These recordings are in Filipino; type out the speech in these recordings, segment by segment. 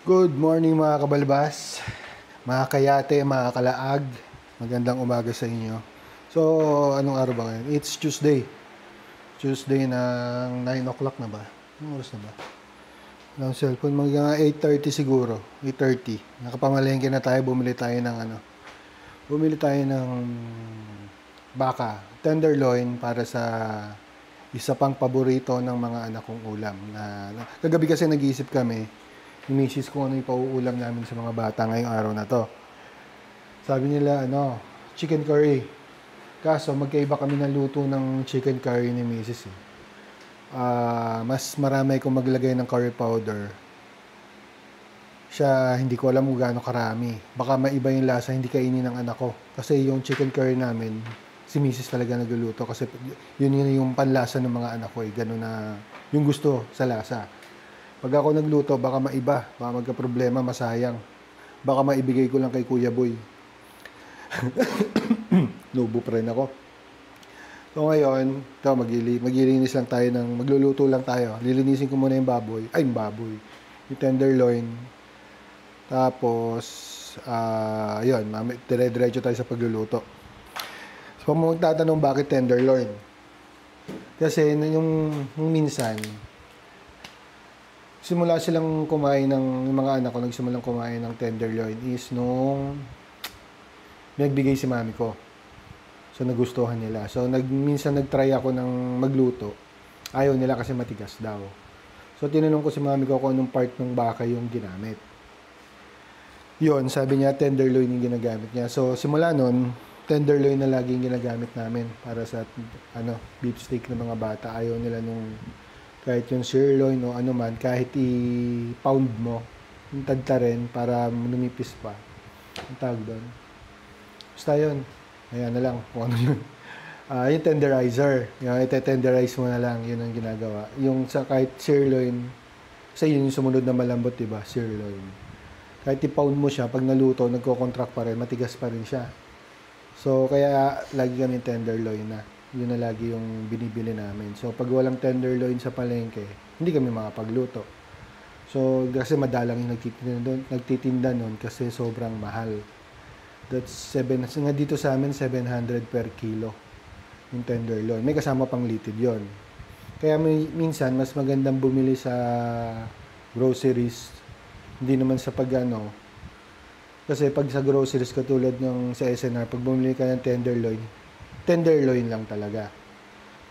Good morning mga kabalbas, mga kayate, mga kalaag. Magandang umaga sa inyo. So, anong araw ba ngayon? It's Tuesday. Tuesday ng 9 o'clock na ba? Anong oras na ba? Ang cellphone, mga 8:30 siguro. 8:30. Nakapamalengke na tayo, bumili tayo ng baka, tenderloin para sa isa pang paborito ng mga anak kong ulam. Kagabi kasi nag-iisip kami, yung misis ko ano yung pauulam namin sa mga bata ngayong araw na to. Sabi nila, chicken curry. Kaso, magkaiba kami ng luto ng chicken curry ni misis eh. Mas marami kung maglagay ng curry powder. Siya, hindi ko alam kung gaano karami. Baka maiba yung lasa, hindi kainin ng anak ko. Kasi yung chicken curry namin, si misis talaga nagluluto. Kasi yun yung panlasa ng mga anak ko eh. Ganun na yung gusto sa lasa. Pag ako nagluto, baka maiba. Baka magka-problema, masayang. Baka maibigay ko lang kay Kuya Boy. Nubo pa rin ako. So ngayon, maglilinis lang tayo magluluto lang tayo. Lilinisin ko muna yung baboy. Yung baboy. Yung tenderloin. Tapos, yun, dire-diretso tayo sa pagluluto. So, kung magtatanong bakit tenderloin? Kasi, yung minsan, simula silang kumain yung mga anak ko, nagsimulang kumain ng tenderloin is nung nagbigay si mami ko. So, nagustuhan nila. So, minsan nagtry ako ng magluto. Ayaw nila kasi matigas daw. So, tinanong ko si mami ko kung anong part ng baka yung ginamit. Yun, sabi niya, tenderloin yung ginagamit niya. So, simula nun, tenderloin na laging ginagamit namin para sa, beef steak ng mga bata. Ayaw nila kahit yung sirloin o ano man, kahit i-pound mo, yung tadta rin para lumipis pa. Ang tawag doon. Basta yun. Ayan na lang kung ano yun. Yung tenderizer. Yung ite-tenderize mo na lang, yun ang ginagawa. Yung sa kahit sirloin, kasi yun yung sumunod na malambot, diba? Sirloin. Kahit i-pound mo siya, pag naluto, nagko-contract pa rin, matigas pa rin siya. So, kaya lagi kami tenderloin na. Yun na lagi yung binibili namin. So, pag walang tenderloin sa palengke, hindi kami makapagluto. So, kasi madalang yung nagtitinda nun kasi sobrang mahal. That's nga dito sa amin, 700 per kilo yung tenderloin. May kasama pang litid yon. Kaya minsan, mas magandang bumili sa groceries. Hindi naman sa kasi pag sa groceries katulad ng sa SNR, pag bumili ka ng tenderloin lang talaga.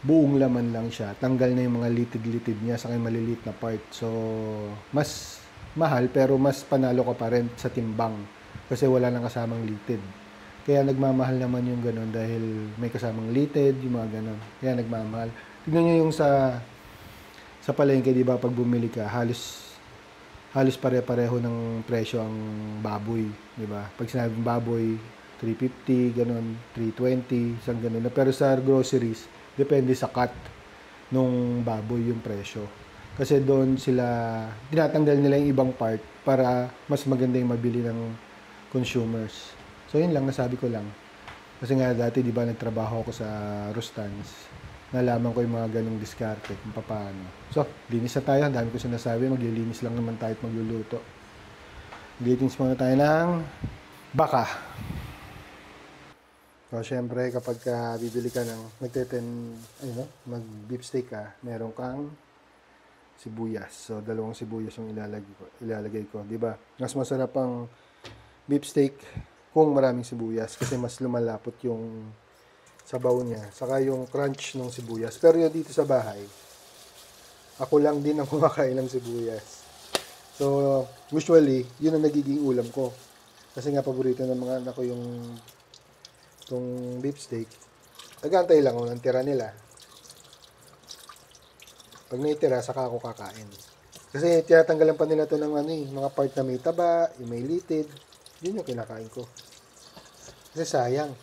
Buong laman lang siya. Tanggal na yung mga litid-litid niya sa maliliit na part. So, mas mahal pero mas panalo ka pa rin sa timbang kasi wala nang kasamang litid. Kaya nagmamahal naman yung ganun dahil may kasamang litid, yung mga ganun. Kaya nagmamahal. Tignan nyo yung sa palengke, di ba, pag bumili ka, halos pare-pareho ng presyo ang baboy, di ba? Pag sinabing baboy, 350, ganun, 320, isang ganun. Pero sa groceries, depende sa cut nung baboy yung presyo. Kasi doon tinatanggal nila yung ibang part para mas maganda yung mabili ng consumers. So, yun lang, nasabi ko lang. Kasi nga dati, di ba, nagtrabaho ako sa Rustans. Nalaman ko yung mga ganong diskarte kung paano. So, linis na tayo. Ang dami ko sinasabi. Maglilinis lang naman tayo at magluluto. Maglilinis muna tayo ng baka. So, syempre, kapag bibili ka ng mag-beef steak ka, meron kang sibuyas. So, 2 sibuyas yung ilalagay ko. Diba? Mas masarap ang beef steak kung maraming sibuyas kasi mas lumalapot yung sabaw niya, saka yung crunch ng sibuyas. Pero yun dito sa bahay, ako lang din ang kumakain ng sibuyas. So, usually, yun ang nagiging ulam ko. Kasi nga, paborito ng mga anak ko itong beef steak. Nagantay lang ako ng tira nila. Pag naitira, saka ako kakain. Kasi tinatanggalan pa nila to ng mga part na may taba, yung may litid. Yun yung kinakain ko. Kasi sayang.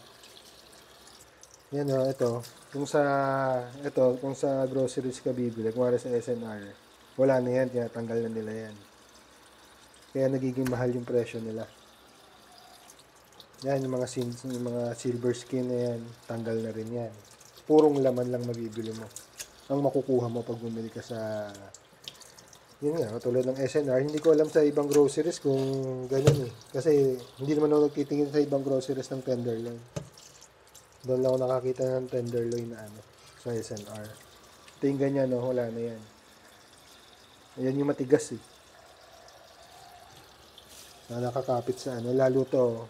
Yan o, ito. Kung sa groceries ka bibili, kung wala sa SNR, wala na yan, tinatanggal na nila yan. Kaya nagiging mahal yung presyo nila. Yan, yung mga silver skin na yan, tanggal na rin yan. Purong laman lang mabibili mo. Ang makukuha mo pag bumili ka sa Yun nga, katulad ng SNR, hindi ko alam sa ibang groceries kung ganun eh. Kasi hindi naman ako nagtitingin sa ibang groceries ng tenderloin. Doon lang ako nakakita ng tenderloin na ano, sa SNR. Ito yung ganyan, no? Wala na yan. Ayan yung matigas eh. Na nakakapit sa ano, lalo to,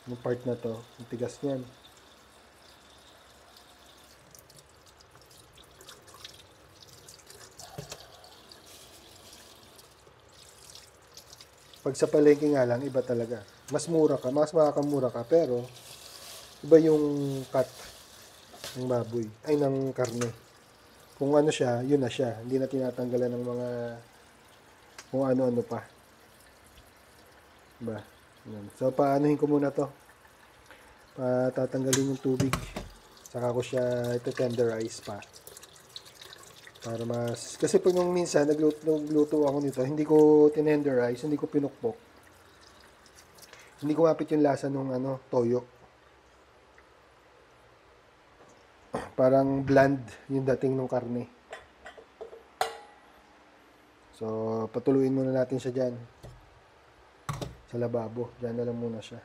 yung part na to, yung tigas niyan. Pag sa palengke nga lang, iba talaga. Mas mura ka, mas makakamura ka, pero iba yung cut ng baboy, ay ng karne. Kung ano siya, yun na siya. Hindi na tinatanggalan ng mga kung ano-ano pa. Diba? Yan. So, paanohin ko muna to. Patatanggalin yung tubig. Saka ko siya ito tenderize pa. Para mas... Kasi pag nung minsan, nagluto ako nito, hindi ko tinenderize, hindi ko pinukpok. Hindi ko mapit yung lasa nung ano, toyo. Parang bland yung dating ng karne. So, patuluin muna natin siya dyan. Sa lababo. Dyan na lang muna siya.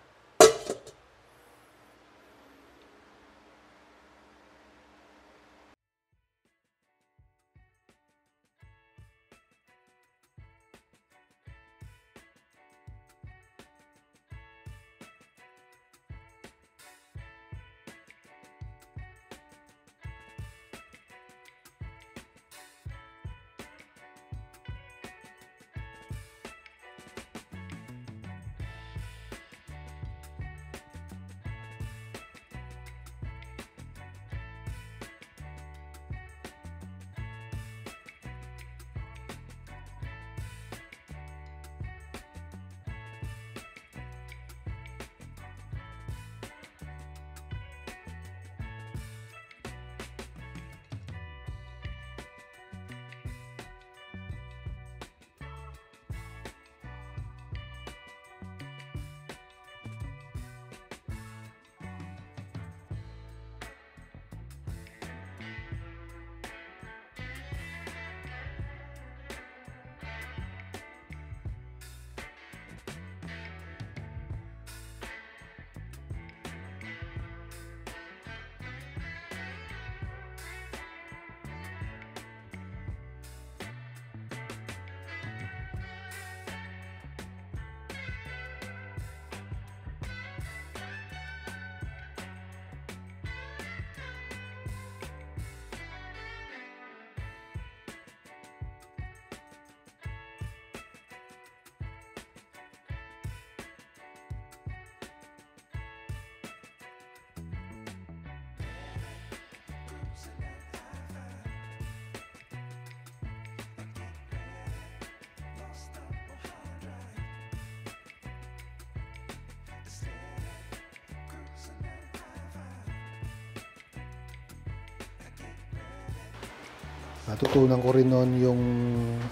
Natutunan ko rin noon yung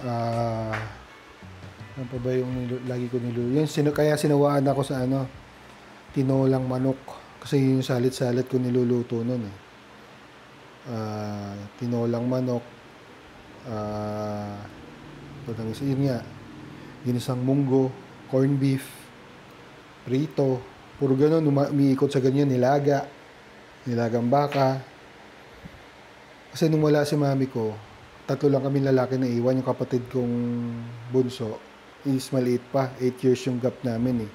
ano pa ba yung lagi ko niluluto. Kaya sinawaan ako sa ano, tinolang manok. Kasi yung salit-salit ko niluluto noon eh. Tinolang manok. Yun nga, ginisang munggo, corn beef, prito. Puro ganun, umiikot sa ganyan, nilagang baka. Kasi nung wala si mami ko, 3 lang kami lalaki na iwan. Yung kapatid kong bunso is maliit pa. 8 years yung gap namin eh.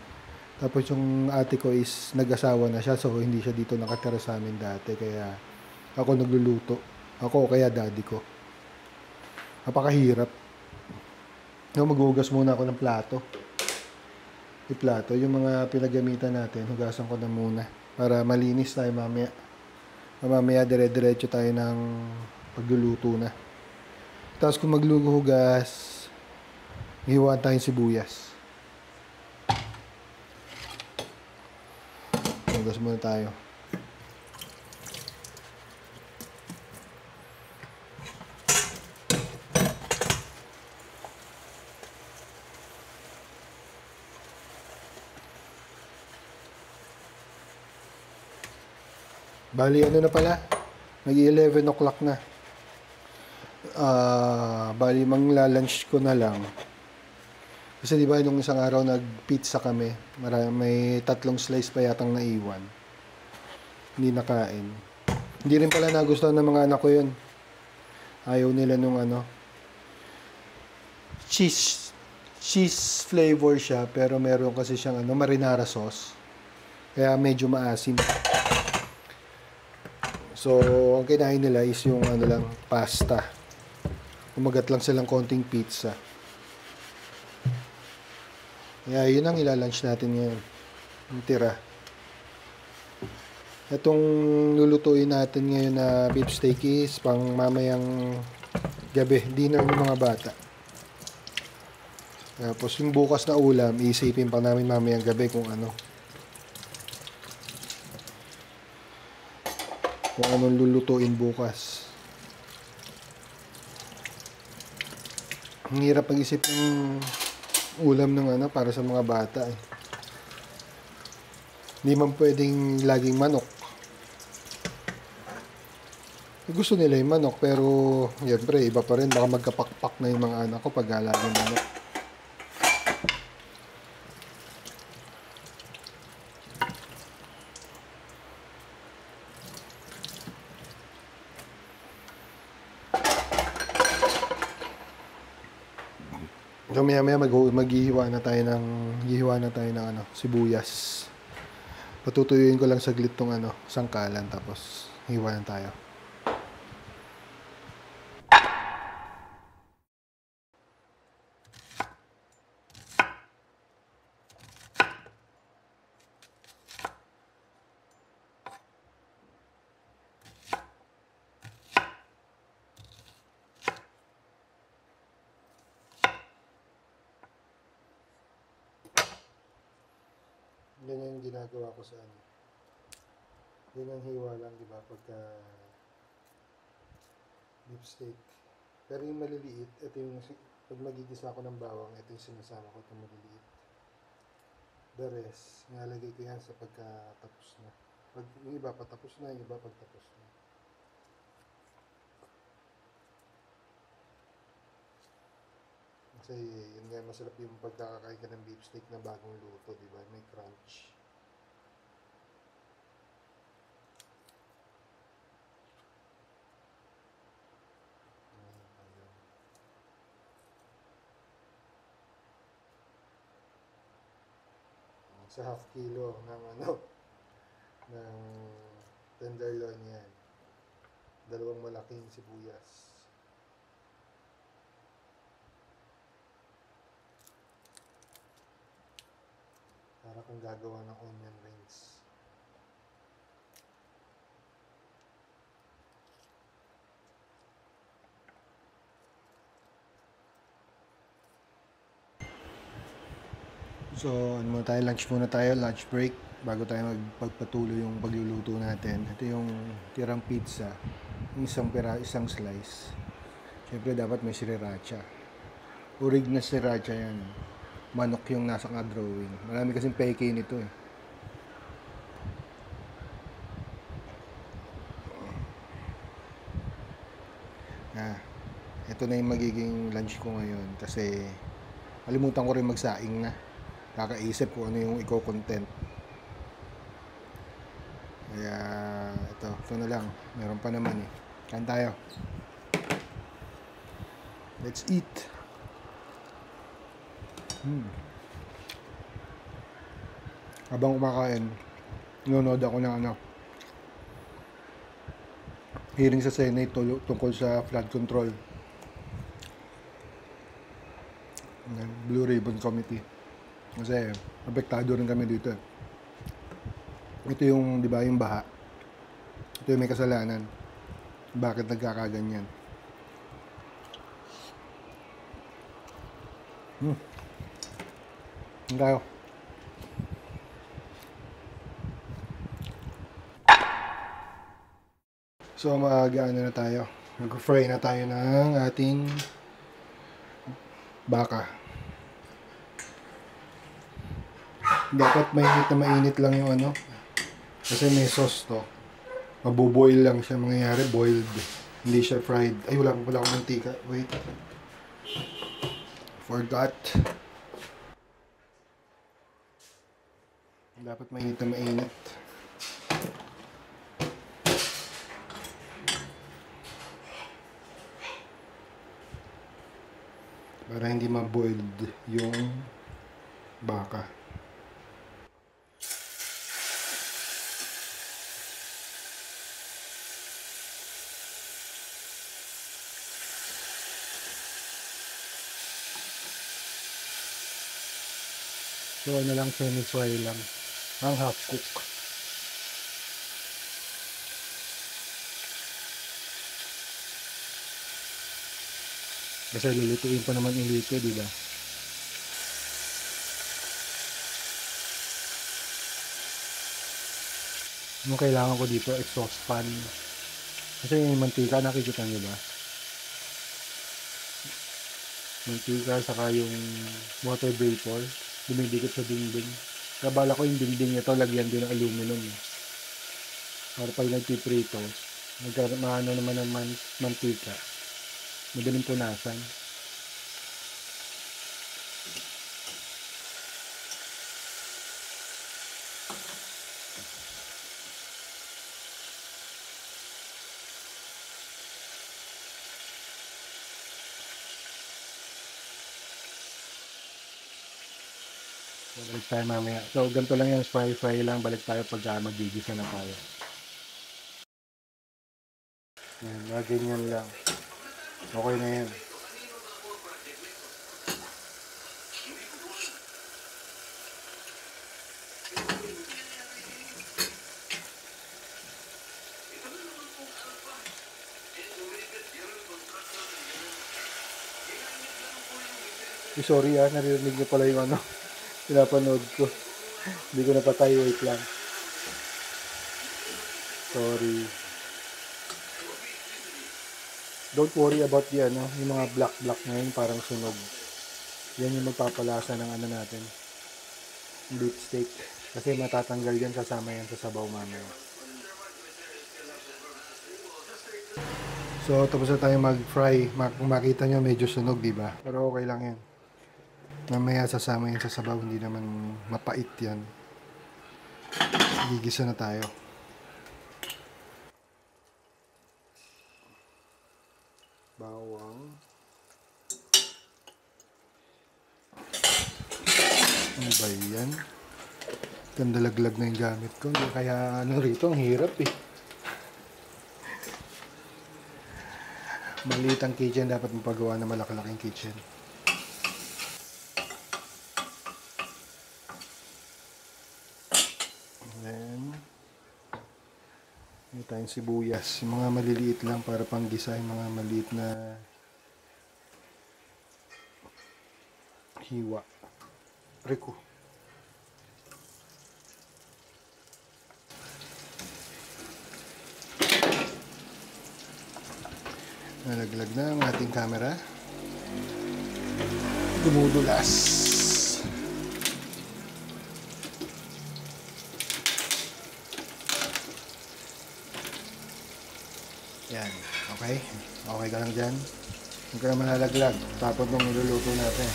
Tapos yung ate ko is nag-asawa na siya. So hindi siya dito nakatira sa amin dati. Kaya ako nagluluto. Ako kaya daddy ko. Napakahirap. So, maghugas muna ako ng plato. Yung plato, yung mga pinagamitan natin, hugasan ko na muna. Para malinis tayo mamaya. Mamaya dire-diretso tayo ng pagluluto na. Tapos kung magluhugas, hiwaan tayong sibuyas. Hugas muna tayo. Bali, ano na pala? Mag-11 o'clock na. Bali mangla-lunch ko na lang. Kasi di ba nung isang araw nag-pizza kami, may 3 slice pa yatang naiwan. Hindi nakain. Hindi rin pala nagustuhan ng mga anak ko yun. Ayaw nila nung cheese flavor siya, pero meron kasi siyang marinara sauce. Kaya medyo maasim. So, ang kinain nila is yung lang, pasta. Umagat lang silang konting pizza. Kaya yun ang ilalunch natin ngayon. Yung tira. Itong lulutuin natin ngayon na beef steak is pang mamayang gabi, dinner ng mga bata. Tapos yung bukas na ulam, iisipin pa namin mamayang gabi kung anong lulutuin bukas. Ang hirap mag-isip ng ulam ng para sa mga bata eh. Hindi man pwedeng laging manok. Gusto nila yung manok, pero siyempre iba pa rin, baka magkapakpak na yung mga anak ko pag laging manok. So maya maghihiwa na tayo ng sibuyas. Patutuyuin ko lang saglit tong sangkalan, tapos hiwa na tayo. Ganyan yung ginagawa ko sa Ganyan hiwa lang, di ba, pagka beef steak. Pero yung maliliit, ito yung, pag magigisa ako ng bawang, ito yung sinasama ko, itong maliliit. The rest, nalagay ko yan sa pagkatapos na. Pag yung iba patapos na, yung iba pagtapos na. Kasi yun nga, masarap yung pagkakakain ka ng beef steak na bagong luto, di ba? May crunch. Sa half kilo ng ng tenderloin yan. 2 malaking sibuyas. Para kung gagawa ng onion rings. So, lunch muna tayo, lunch break, bago tayo magpagpatuloy yung pagluluto natin. Ito yung tirang pizza, isang slice. Siyempre, dapat may sriracha. Urig na sriracha yan. Manok yung nasa drawing. Marami kasing peke nito eh. Ito na yung magiging lunch ko ngayon kasi kalimutan ko rin magsaing na. Kakaisip ko ano yung i-content. Kaya ito na lang. Meron pa naman eh. Kain tayo. Let's eat. Habang kumakain, nanonood ako ng hearing sa Senate tungkol sa flood control. Blue Ribbon Committee. Kasi apektado rin kami dito. Ito yung, di ba, yung baha. Ito yung may kasalanan. Bakit nagkakaganyan? Tayo. So mag-ano na tayo. Mag-fry na tayo ng ating baka. Dapat mainit lang yung kasi may sauce to. Mabuboil lang siya, mangyayari boiled. Hindi siya fried. Ay, wala pa pala akong mantika. Wait. Forgot. Dapat mainit na mainit. Para hindi ma-boiled yung baka. So, ano lang, semi-fry lang. Ang half cook. Kasi lulutuin pa naman ilito, di ba? Ano kailangan ko dito? Exhaust fan. Kasi yung mantika, nakikita nyo ba? Mantika, saka yung water vapor. Dumidikit sa dingding. Kabala ko yung dingding ito, lagyan din ng aluminum. Para pag nagpiprito, maano naman ng mantika. Madaling punasan. Balik tayo mamaya. So, ganito lang yung fry lang. Balik tayo pag magigisa na tayo. Yan, ganyan lang. Okay na yan. Sorry naririnig niyo pala yung pinapanood ko. Hindi ko napatay, wait lang. Sorry. Don't worry about yung mga black ngayon parang sunog. Yan yung magpapalasa ng natin. Beef steak. Kasi matatanggal yan, kasama yan sa sabaw mamaya. So, tapos na tayo mag-fry. Kung makita nyo, medyo sunog, diba? Pero okay lang yan. Mamaya sasama yan sa sabaw, hindi naman mapait yan. Gigisa na tayo. Bawang. Ano ba yan? Ganda laglag na yung gamit ko. Kaya rito, ang hirap eh. Maliit ang kitchen, dapat mapagawa na malaki-laking kitchen. Then, may tayong sibuyas. Yung mga maliliit lang para panggisa, yung mga maliit na hiwa. Rico. Nalaglag na ang ating camera. Dumudulas. Yan. Okay? Okay ka lang dyan? Huwag ka naman nalaglag. Tapos nung niluluto natin.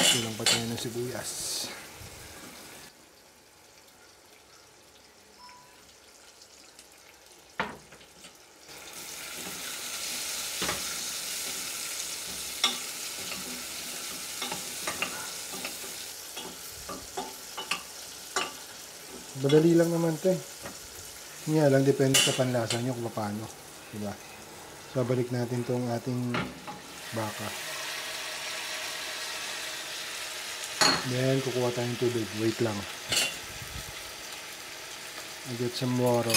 Kulang pa tayo ng sibuyas. Madali lang naman ito eh. Nga lang, depende sa panlasa nyo kung paano. Diba? So, balik natin itong ating baka. Then, kukuha tayong tubig. Wait lang. I get some water.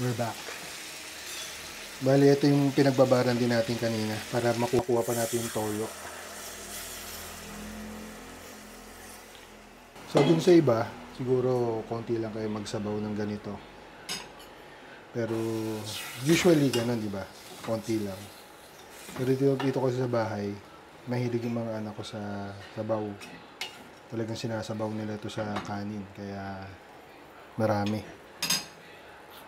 We're back. Bali, ito yung pinagbabaran din natin kanina para makukuha pa natin yung toyo. So, dun sa iba, siguro konti lang kayo magsabaw ng ganito. Pero usually ganun, di ba? Konti lang. Pero dito kasi sa bahay, mahilig yung mga anak ko sa sabaw. Talagang sinasabaw nila to sa kanin. Kaya marami.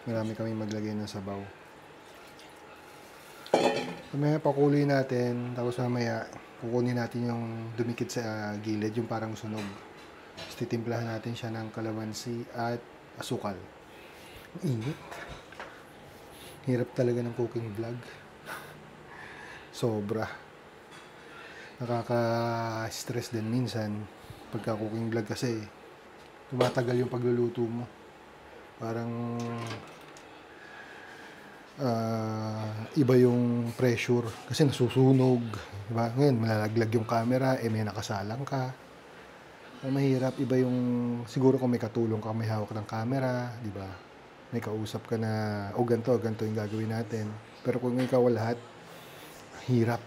Marami kami maglagay ng sabaw. Mamaya pakuloy natin. Tapos mamaya kukunin natin yung dumikit sa gilid. Yung parang sunog. Tapos titimplahan natin siya ng kalamansi at asukal. Init. Hirap talaga ng cooking vlog. Sobra. Nakaka-stress din minsan pagka cooking vlog kasi tumatagal yung pagluluto mo. Parang iba yung pressure kasi nasusunog, diba? Ngayon malalaglag yung camera, may nakasalang ka. Mahirap, iba yung siguro kung may katulong ka, may hawak ng camera, diba? May kausap ka na ganito yung gagawin natin. Pero kung ikaw lahat, hirap.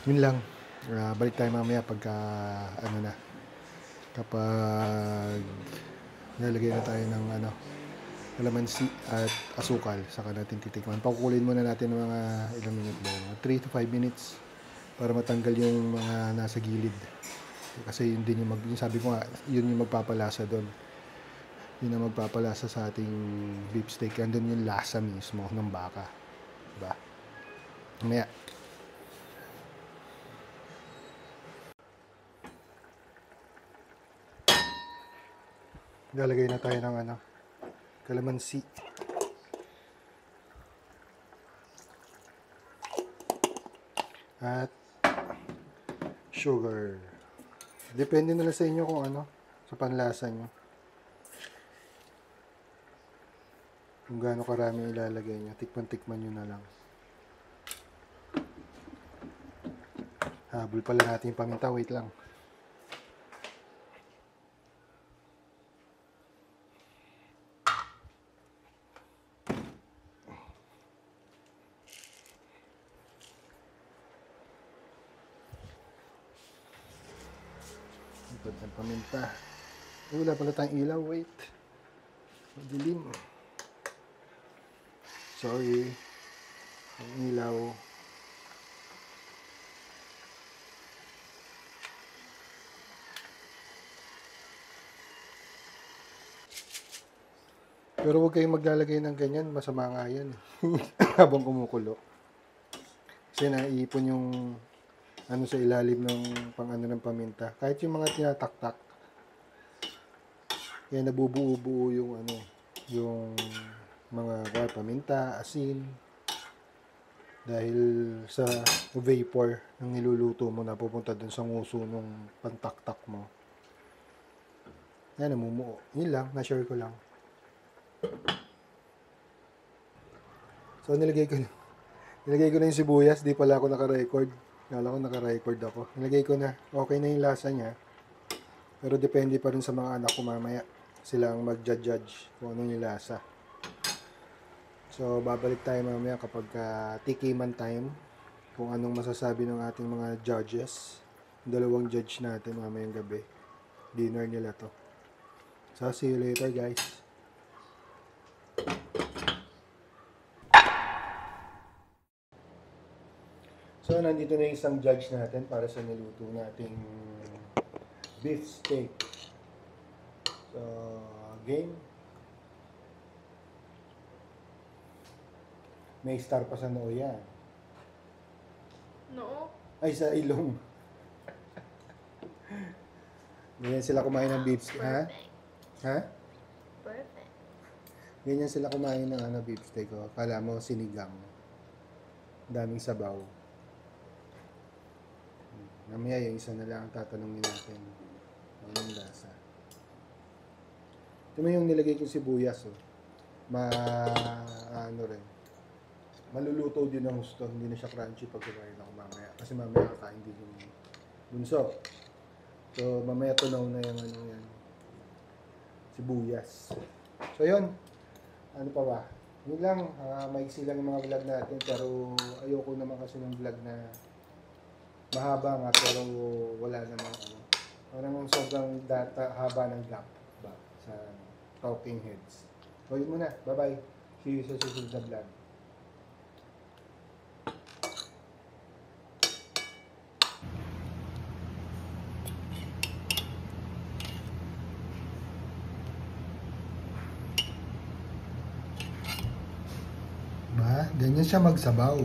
Yun lang. Balik tayo mamaya pagka kapag nalagay na tayo ng kalamansi at asukal, saka natin titikman. Pakukulin muna natin ng mga ilang minutes ba, 3 to 5 minutes para matanggal yung mga nasa gilid. Kasi yun din yung sabi ko nga, yun yung magpapalasa doon. Yun ang magpapalasa sa ating beef steak. Andun yung lasa mismo ng baka. Diba? Mamaya. Lalagay na tayo ng kalamansi. At sugar. Depende na lang sa inyo kung sa panlasa nyo. Kung gaano karami ilalagay nyo. Tikman-tikman nyo na lang. Habol pala natin yung paminta. Wait lang. Ipad ng paminta. Wala pala tayong ilaw. Wait. Madilim. Sorry. Ang ilaw. Pero huwag kayong maglalagay ng ganyan. Masama nga yan. Habang kumukulo. Kasi naiipon yung sa ilalim ng ng paminta. Kahit yung mga tinataktak. Kaya nabubuo-buo yung yung mga paminta, asin. Dahil sa vapor ng niluluto mo na pupunta dun sa nguso ng pantaktak mo. Yan, namumuo. Yun lang, na-share ko lang. So, nilagay ko na yung sibuyas. Di pala ako naka-record. Kala ko naka-record ako. Nilagay ko na. Okay na yung lasa niya. Pero depende pa rin sa mga anak ko mamaya. Sila ang mag-judge kung ano yung lasa. So, babalik tayo mamaya kapag tikiman time. Kung anong masasabi ng ating mga judges. Dalawang judge natin mamayang gabi. Dinner nila to. So, see you later guys. So, nandito na yung isang judge natin para sa niluto nating beef steak. So, game. May star pa sa noo yan. No. Ay, sa ilong. Ganyan sila kumain ng beef steak. Ha? Ha? Perfect. Ganyan sila kumain ng beef steak. Oh. Kala mo sinigang. Daming sabaw. Mamaya yung isa na lang ang tatanungin natin. Anong lasa? Ito mo yung nilagay kong sibuyas. Oh. Rin. Maluluto din ng gusto. Hindi na siya crunchy pag kumain ako mamaya. Kasi mamaya kakain din yung bunso. So, mamaya tunaw na yung yan. Sibuyas. So, yun. Ano pa ba? Yun lang. Maiksi lang yung mga vlog natin. Pero ayoko naman kasi ng vlog na mahaba nga. Pero wala naman Parang sobrang haba ng gap ba, sa talking heads. O, yun muna. Bye-bye. See you sa susunod na vlog. Ba, ganyan siya magsabaw.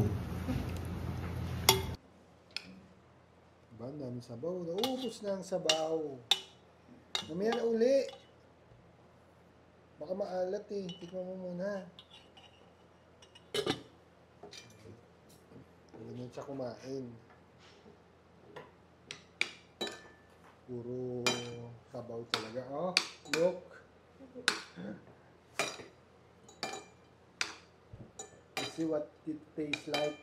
Ba, ang daming sabaw. Naubos na ang sabaw. Mamaya na uli. Baka maalat eh. Tikman mo muna. Ganyan siya kumain. Puro sabaw talaga. Oh, look. Let's see what it tastes like.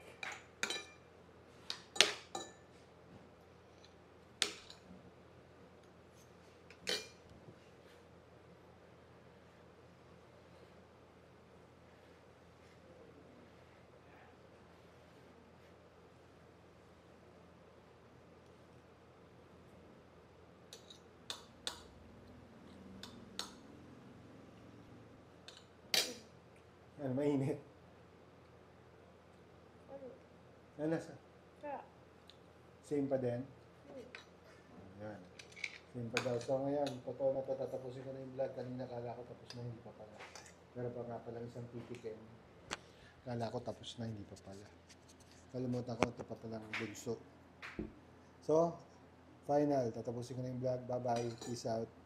Ano, mainit. Ano lasa? Same pa din? Ayan. Same pa daw. So ngayon, totoo na to, tatapusin ko na yung vlog. Kanina kala ko tapos na, hindi pa pala. Pero pa nga pala isang titikin. Kala ko tapos na, hindi pa pala. Kalimutan ko, ito pa palang bunso. So, final. Tatapusin ko na yung vlog. Bye-bye. Peace out.